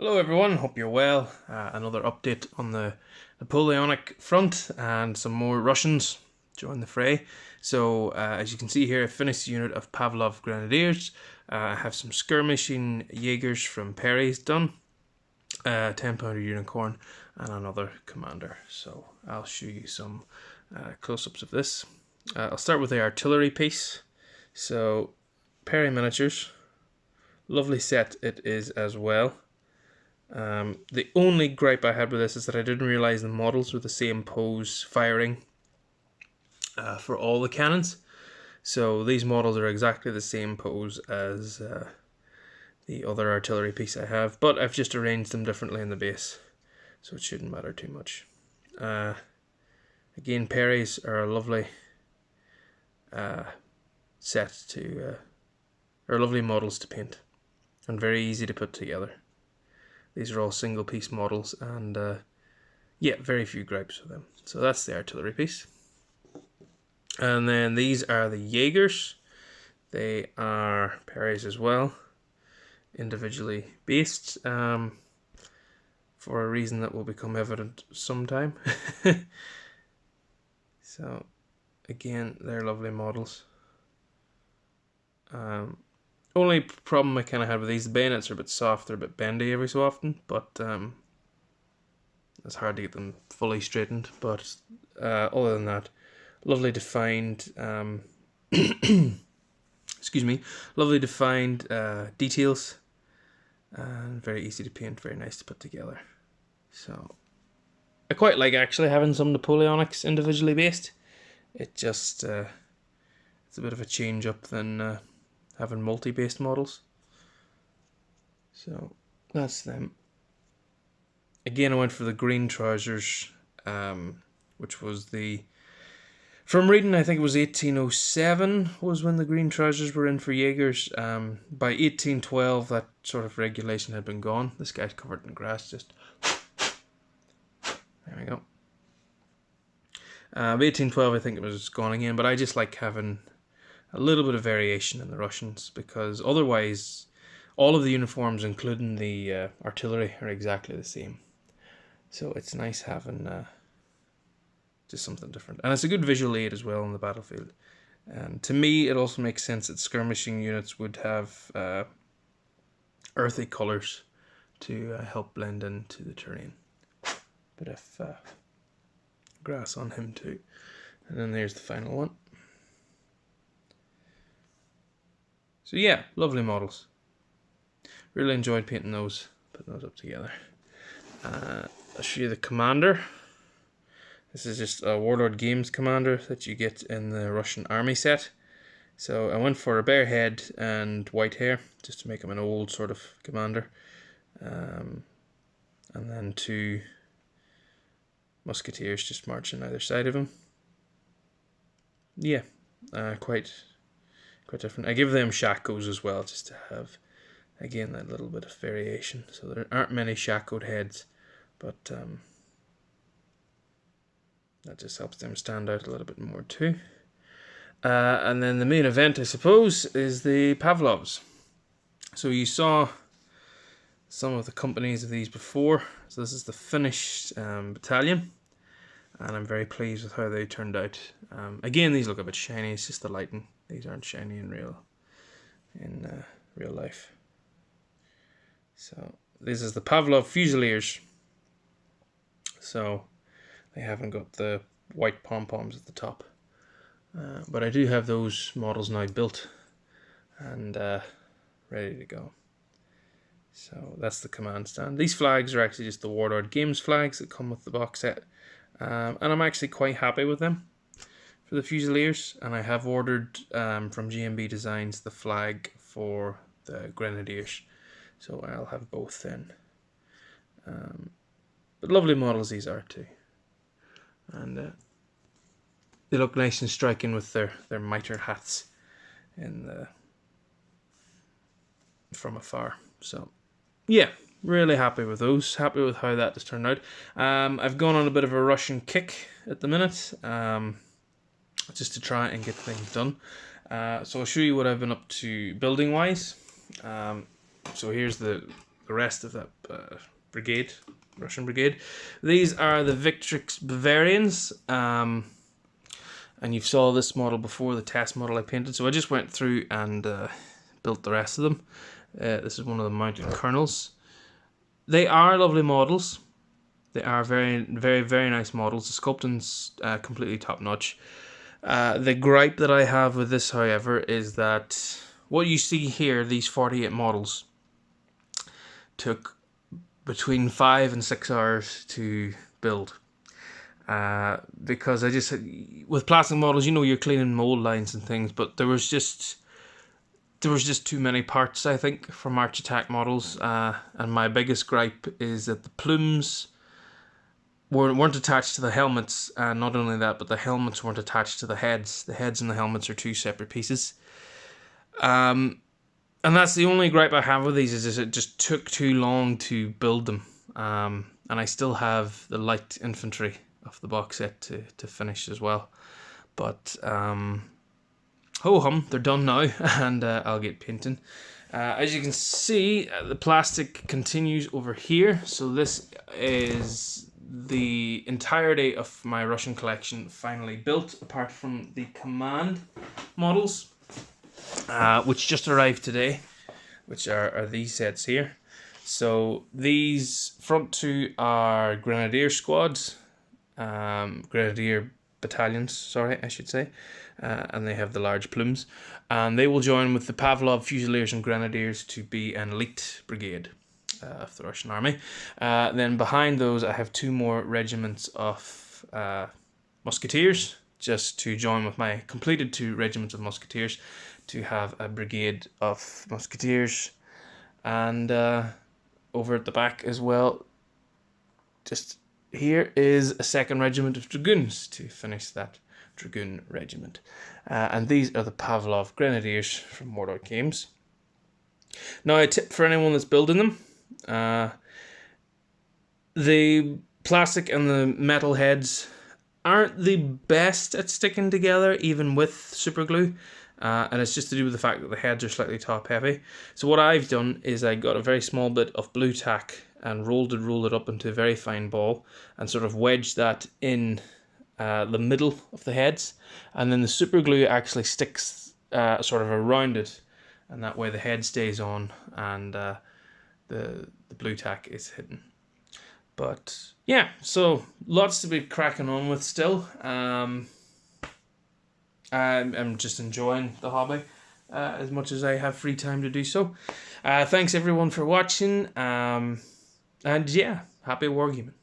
Hello everyone, hope you're well. Another update on the Napoleonic front and some more Russians join the fray. So as you can see here, I finished the unit of Pavlov Grenadiers. I have some skirmishing Jaegers from Perry's done, 10-pounder Unicorn and another commander. So I'll show you some close-ups of this. I'll start with the artillery piece. So Perry Miniatures, lovely set it is as well. The only gripe I had with this is that I didn't realize the models were the same pose firing for all the cannons. So these models are exactly the same pose as the other artillery piece I have, but I've just arranged them differently in the base, so it shouldn't matter too much. Again, Perry's are a lovely set to, or lovely models to paint, and very easy to put together. These are all single piece models and yeah, very few gripes with them. So that's the artillery piece. And then these are the Jaegers. They are Perry's as well, individually based for a reason that will become evident sometime. So again, they're lovely models. Only problem I kind of had with these, the bayonets are a bit soft, they're a bit bendy every so often, but it's hard to get them fully straightened. But other than that, lovely defined, excuse me, lovely defined details, and very easy to paint, very nice to put together. So I quite like actually having some Napoleonics individually based. It just it's a bit of a change up than having multi-based models. So that's them. Again, I went for the green trousers, which was from reading, I think it was 1807 was when the green trousers were in for Jaegers. By 1812, that sort of regulation had been gone. This guy's covered in grass, just... There we go. By 1812, I think it was gone again, but I just like having a little bit of variation in the Russians, because otherwise all of the uniforms, including the artillery, are exactly the same. So it's nice having just something different. And it's a good visual aid as well on the battlefield. And to me, it also makes sense that skirmishing units would have earthy colours to help blend into the terrain. Bit of grass on him too. And then there's the final one. So yeah, lovely models. Really enjoyed painting those, putting those up together. I'll show you the commander. This is just a Warlord Games commander that you get in the Russian army set. So I went for a bare head and white hair, just to make him an old sort of commander. And then 2 musketeers just marching either side of him. Yeah, quite different. I give them shakos as well, just to have, again, that little bit of variation. So there aren't many shakoed heads, but that just helps them stand out a little bit more too. And then the main event, I suppose, is the Pavlovs. So you saw some of the companies of these before. So this is the finished battalion, and I'm very pleased with how they turned out. Again, these look a bit shiny. It's just the lighting. These aren't shiny in real life. So this is the Pavlov Fusiliers. So they haven't got the white pom-poms at the top, but I do have those models now built and ready to go. So that's the command stand. These flags are actually just the Warlord Games flags that come with the box set, and I'm actually quite happy with them for the Fusiliers, and I have ordered from GMB Designs the flag for the Grenadiers, so I'll have both then. But lovely models these are too, and they look nice and striking with their mitre hats from afar. So yeah, really happy with those. Happy with how that has turned out. I've gone on a bit of a Russian kick at the minute, just to try and get things done. So I'll show you what I've been up to building wise. So here's the the rest of that brigade, Russian brigade. These are the Victrix Bavarians. And you saw this model before, the test model I painted. So I just went through and built the rest of them. This is one of the mounted colonels. They are lovely models. They are very, very, very nice models. The sculpting's completely top notch. The gripe that I have with this, however, is that what you see here, these 48 models, took between 5 and 6 hours to build. Because I just, with plastic models, you know, you're cleaning mold lines and things, but there was just too many parts, I think, for March Attack models. And my biggest gripe is that the plumes weren't attached to the helmets, and not only that, but the helmets weren't attached to the heads. The heads and the helmets are two separate pieces. And that's the only gripe I have with these, is it just took too long to build them. And I still have the light infantry of the box set to finish as well. But ho-hum, they're done now, and I'll get painting. As you can see, the plastic continues over here. So this is the entirety of my Russian collection finally built, apart from the command models, which just arrived today, which are these sets here. So these front two are Grenadier squads, Grenadier battalions, sorry, I should say, and they have the large plumes, and they will join with the Pavlov Fusiliers and Grenadiers to be an elite brigade of the Russian army. Then behind those I have 2 more regiments of musketeers, just to join with my completed 2 regiments of musketeers to have a brigade of musketeers. And over at the back as well, just here is a 2nd regiment of dragoons to finish that dragoon regiment. And these are the Pavlov Grenadiers from Mordor Games. Now, a tip for anyone that's building them: the plastic and the metal heads aren't the best at sticking together, even with super glue. And it's just to do with the fact that the heads are slightly top heavy. So what I've done is I got a very small bit of blue tack and rolled it up into a very fine ball, and sort of wedged that in the middle of the heads, and then the super glue actually sticks sort of around it, and that way the head stays on and the blue tack is hidden. But yeah, so lots to be cracking on with still. I'm just enjoying the hobby as much as I have free time to do so. Thanks everyone for watching, and yeah, happy wargaming.